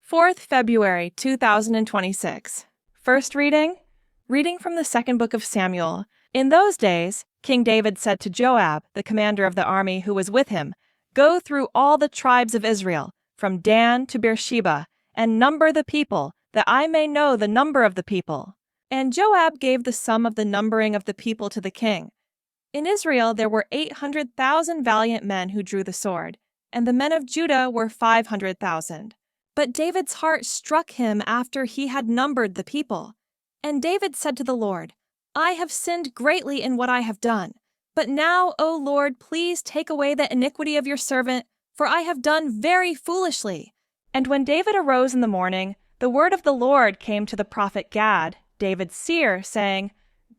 4th February 2026. First reading from the second book of Samuel. In those days, King David said to Joab, the commander of the army who was with him, "Go through all the tribes of Israel, from Dan to Beersheba, and number the people, that I may know the number of the people." And Joab gave the sum of the numbering of the people to the king. In Israel there were 800,000 valiant men who drew the sword, and the men of Judah were 500,000. But David's heart struck him after he had numbered the people. And David said to the Lord, "I have sinned greatly in what I have done. But now, O Lord, please take away the iniquity of your servant, for I have done very foolishly." And when David arose in the morning, the word of the Lord came to the prophet Gad, David's seer, saying,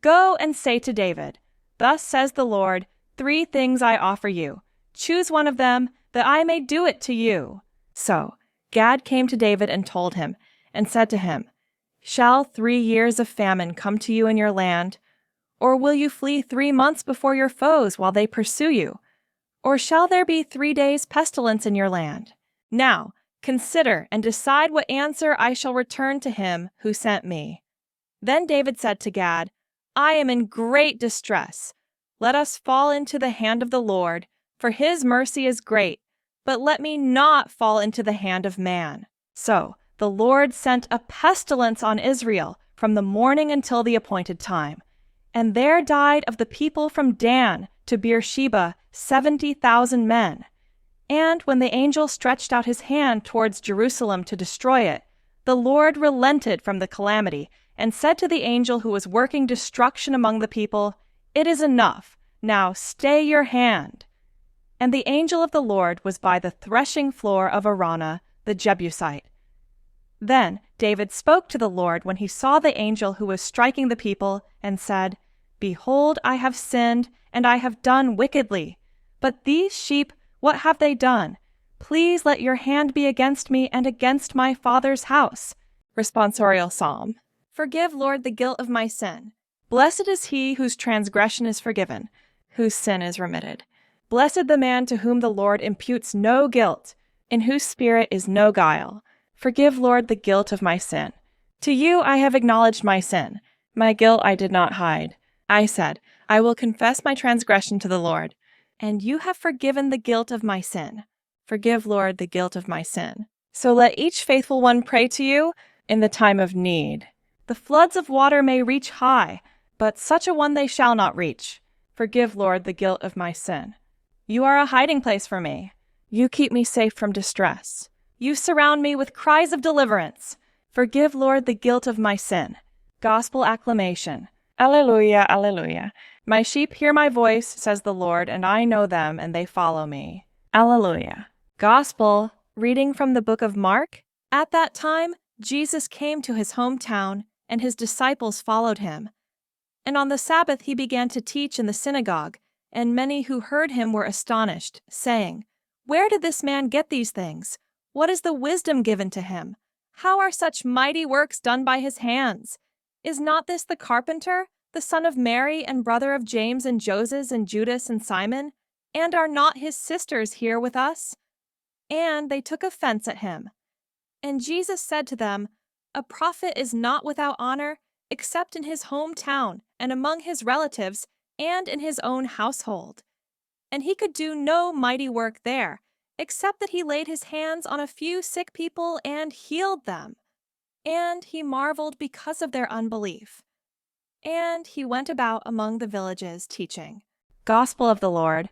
"Go and say to David, 'Thus says the Lord, 3 things I offer you. Choose one of them, that I may do it to you.'" So Gad came to David and told him, and said to him, "Shall 3 years of famine come to you in your land? Or will you flee 3 months before your foes while they pursue you? Or shall there be 3 days' pestilence in your land? Now consider and decide what answer I shall return to him who sent me." Then David said to Gad, "I am in great distress. Let us fall into the hand of the Lord, for his mercy is great, but let me not fall into the hand of man." So the Lord sent a pestilence on Israel from the morning until the appointed time. And there died of the people from Dan to Beersheba 70,000 men. And when the angel stretched out his hand towards Jerusalem to destroy it, the Lord relented from the calamity and said to the angel who was working destruction among the people, "It is enough. Now stay your hand." And the angel of the Lord was by the threshing floor of Araunah the Jebusite. Then David spoke to the Lord when he saw the angel who was striking the people, and said, "Behold, I have sinned, and I have done wickedly. But these sheep, what have they done? Please let your hand be against me and against my father's house." Responsorial Psalm. Forgive, Lord, the guilt of my sin. Blessed is he whose transgression is forgiven, whose sin is remitted. Blessed the man to whom the Lord imputes no guilt, in whose spirit is no guile. Forgive, Lord, the guilt of my sin. To you I have acknowledged my sin. My guilt I did not hide. I said, "I will confess my transgression to the Lord." And you have forgiven the guilt of my sin. Forgive, Lord, the guilt of my sin. So let each faithful one pray to you in the time of need. The floods of water may reach high, but such a one they shall not reach. Forgive, Lord, the guilt of my sin. You are a hiding place for me. You keep me safe from distress. You surround me with cries of deliverance. Forgive, Lord, the guilt of my sin. Gospel acclamation. Alleluia, alleluia. My sheep hear my voice, says the Lord, and I know them, and they follow me. Alleluia. Gospel reading from the book of Mark. At that time, Jesus came to his hometown, and his disciples followed him. And on the Sabbath he began to teach in the synagogue, and many who heard him were astonished, saying, "Where did this man get these things? What is the wisdom given to him? How are such mighty works done by his hands? Is not this the carpenter, the son of Mary and brother of James and Joses and Judas and Simon? And are not his sisters here with us?" And they took offense at him. And Jesus said to them, "A prophet is not without honor, except in his hometown and among his relatives and in his own household." And he could do no mighty work there, except that he laid his hands on a few sick people and healed them. And he marveled because of their unbelief. And he went about among the villages teaching. Gospel of the Lord.